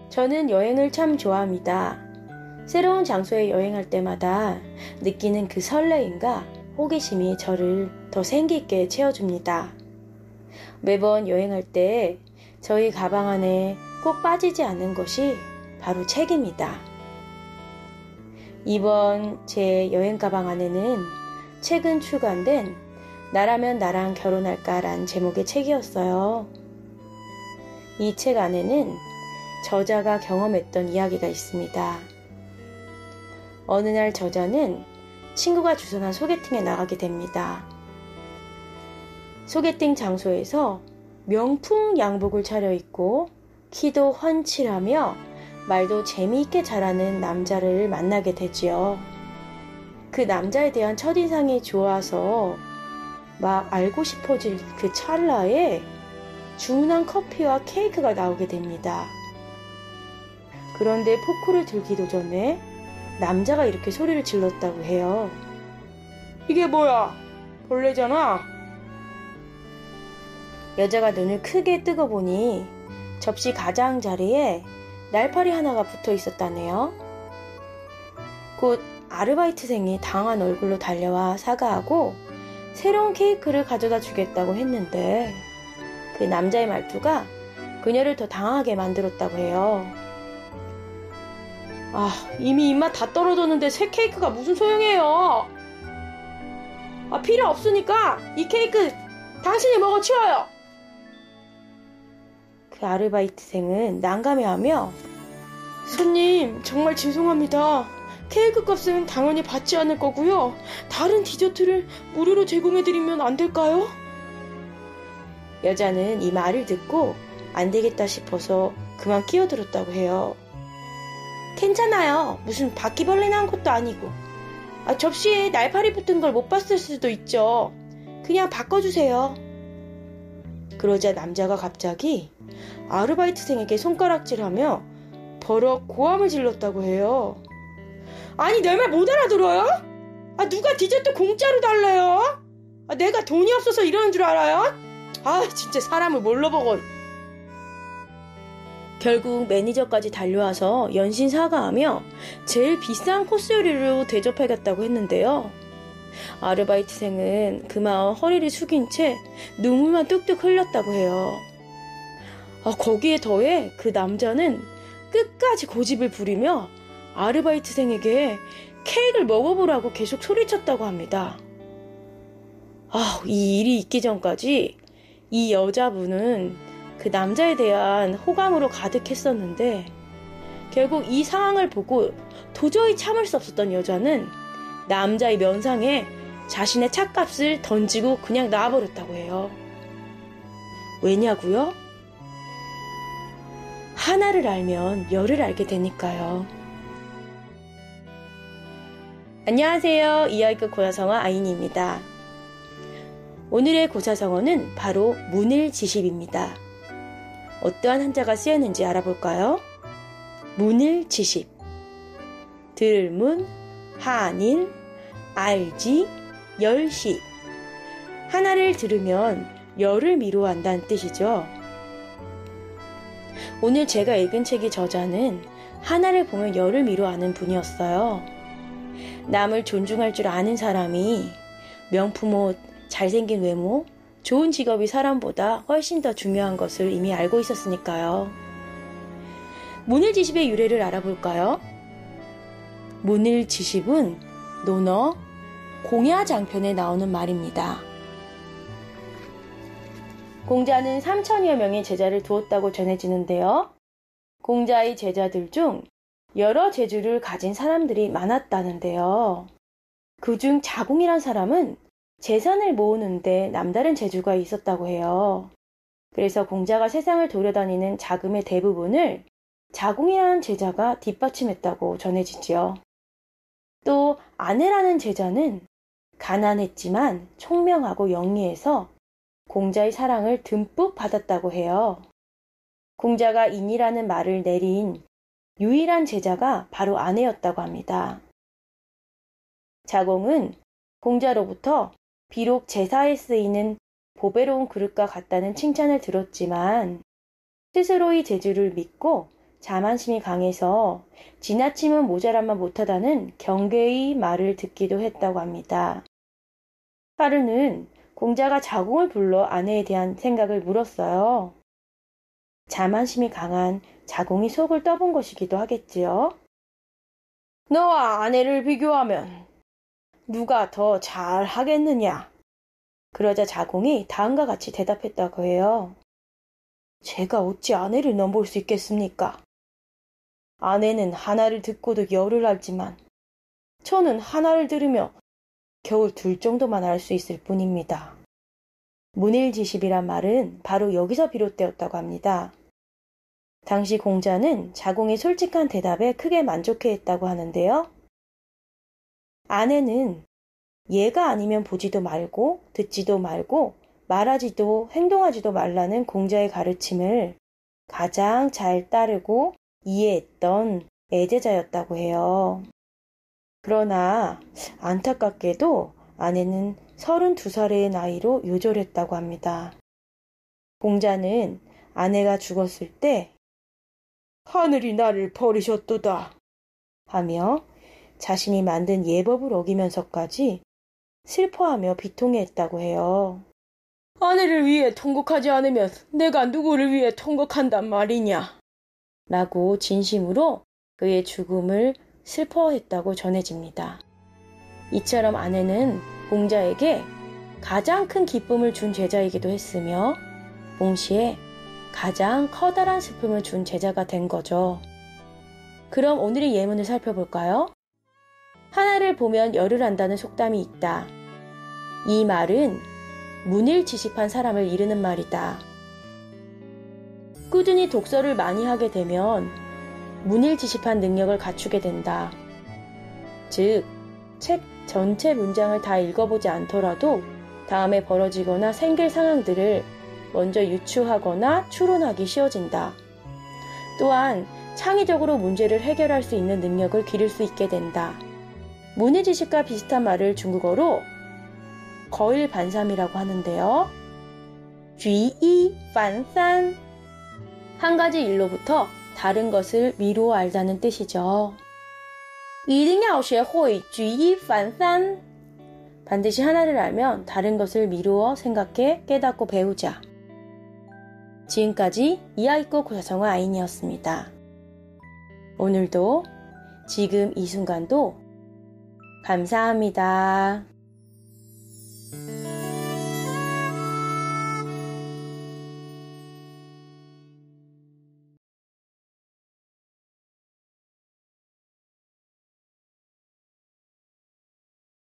저는 여행을 참 좋아합니다. 새로운 장소에 여행할 때마다 느끼는 그 설레임과 호기심이 저를 더 생기 있게 채워줍니다. 매번 여행할 때 저희 가방 안에 꼭 빠지지 않는 것이 바로 책입니다. 이번 제 여행 가방 안에는 최근 출간된 나라면 나랑 결혼할까란 제목의 책이었어요. 이 책 안에는 저자가 경험했던 이야기가 있습니다. 어느 날 저자는 친구가 주선한 소개팅에 나가게 됩니다. 소개팅 장소에서 명품 양복을 차려입고 키도 훤칠하며 말도 재미있게 잘하는 남자를 만나게 되지요. 그 남자에 대한 첫인상이 좋아서 막 알고 싶어질 그 찰나에 주문한 커피와 케이크가 나오게 됩니다. 그런데 포크를 들기도 전에 남자가 이렇게 소리를 질렀다고 해요. 이게 뭐야? 벌레잖아? 여자가 눈을 크게 뜨고 보니 접시 가장자리에 날파리 하나가 붙어 있었다네요. 곧 아르바이트생이 당한 얼굴로 달려와 사과하고 새로운 케이크를 가져다 주겠다고 했는데 그 남자의 말투가 그녀를 더 당하게 만들었다고 해요. 이미 입맛 다 떨어졌는데 새 케이크가 무슨 소용이에요? 필요 없으니까 이 케이크 당신이 먹어 치워요. 그 아르바이트생은 난감해하며 손님 정말 죄송합니다. 케이크 값은 당연히 받지 않을 거고요. 다른 디저트를 무료로 제공해드리면 안 될까요? 여자는 이 말을 듣고 안 되겠다 싶어서 그만 끼어들었다고 해요. 괜찮아요. 무슨 바퀴벌레 나온 것도 아니고. 접시에 날파리 붙은 걸 못 봤을 수도 있죠. 그냥 바꿔주세요. 그러자 남자가 갑자기 아르바이트생에게 손가락질하며 버럭 고함을 질렀다고 해요. 아니 내 말 못 알아들어요? 누가 디저트 공짜로 달래요? 내가 돈이 없어서 이러는 줄 알아요? 진짜 사람을 뭘로 보고. 결국 매니저까지 달려와서 연신 사과하며 제일 비싼 코스 요리로 대접하겠다고 했는데요. 아르바이트생은 그만 허리를 숙인 채 눈물만 뚝뚝 흘렸다고 해요. 거기에 더해 그 남자는 끝까지 고집을 부리며 아르바이트생에게 케이크를 먹어보라고 계속 소리쳤다고 합니다. 이 일이 있기 전까지 이 여자분은 그 남자에 대한 호감으로 가득했었는데 결국 이 상황을 보고 도저히 참을 수 없었던 여자는 남자의 면상에 자신의 찻값을 던지고 그냥 놔버렸다고 해요. 왜냐고요? 하나를 알면 열을 알게 되니까요. 안녕하세요. 이야기끝 고사성어 아인입니다. 오늘의 고사성어는 바로 문을지십입니다. 어떠한 한자가 쓰였는지 알아볼까요? 문을지십. 들문, 한일, 알지, 열시. 하나를 들으면 열을 미루한다는 뜻이죠. 오늘 제가 읽은 책의 저자는 하나를 보면 열을 미루하는 분이었어요. 남을 존중할 줄 아는 사람이 명품 옷, 잘생긴 외모, 좋은 직업이 사람보다 훨씬 더 중요한 것을 이미 알고 있었으니까요. 문을지십의 유래를 알아볼까요? 문을지십은 논어 공야장편에 나오는 말입니다. 공자는 3천여 명의 제자를 두었다고 전해지는데요. 공자의 제자들 중 여러 재주를 가진 사람들이 많았다는데요. 그중 자공이란 사람은 재산을 모으는데 남다른 재주가 있었다고 해요. 그래서 공자가 세상을 돌아다니는 자금의 대부분을 자공이라는 제자가 뒷받침했다고 전해지지요. 또 아내라는 제자는 가난했지만 총명하고 영리해서 공자의 사랑을 듬뿍 받았다고 해요. 공자가 인이라는 말을 내린 유일한 제자가 바로 아내였다고 합니다. 자공은 공자로부터 비록 제사에 쓰이는 보배로운 그릇과 같다는 칭찬을 들었지만 스스로의 재주를 믿고 자만심이 강해서 지나치면 모자란만 못하다는 경계의 말을 듣기도 했다고 합니다. 하루는 공자가 자공을 불러 아내에 대한 생각을 물었어요. 자만심이 강한 자공이 속을 떠본 것이기도 하겠지요. 너와 아내를 비교하면 누가 더 잘하겠느냐? 그러자 자공이 다음과 같이 대답했다고 해요. 제가 어찌 아내를 넘볼 수 있겠습니까? 아내는 하나를 듣고도 열을 알지만 저는 하나를 들으며 겨울 둘 정도만 알 수 있을 뿐입니다. 문일지십이란 말은 바로 여기서 비롯되었다고 합니다. 당시 공자는 자공의 솔직한 대답에 크게 만족해했다고 하는데요. 아내는 얘가 아니면 보지도 말고 듣지도 말고 말하지도 행동하지도 말라는 공자의 가르침을 가장 잘 따르고 이해했던 애제자였다고 해요. 그러나 안타깝게도 아내는 32살의 나이로 요절했다고 합니다. 공자는 아내가 죽었을 때 하늘이 나를 버리셨도다 하며 자신이 만든 예법을 어기면서까지 슬퍼하며 비통해했다고 해요. 아내를 위해 통곡하지 않으면 내가 누구를 위해 통곡한단 말이냐? 라고 진심으로 그의 죽음을 슬퍼했다고 전해집니다. 이처럼 아내는 공자에게 가장 큰 기쁨을 준 제자이기도 했으며 동시에 가장 커다란 슬픔을 준 제자가 된 거죠. 그럼 오늘의 예문을 살펴볼까요? 하나를 보면 열을 안다는 속담이 있다. 이 말은 문일지십한 사람을 이르는 말이다. 꾸준히 독서를 많이 하게 되면 문일지십한 능력을 갖추게 된다. 즉, 책 전체 문장을 다 읽어보지 않더라도 다음에 벌어지거나 생길 상황들을 먼저 유추하거나 추론하기 쉬워진다. 또한 창의적으로 문제를 해결할 수 있는 능력을 기를 수 있게 된다. 문일지식과 비슷한 말을 중국어로 거일반삼이라고 하는데요. 쥐이반산 한 가지 일로부터 다른 것을 미루어 알다는 뜻이죠. 一定要学会举一反三 반드시 하나를 알면 다른 것을 미루어 생각해 깨닫고 배우자. 지금까지 이아이코 고사성어 아인이었습니다. 오늘도 지금 이 순간도 감사합니다.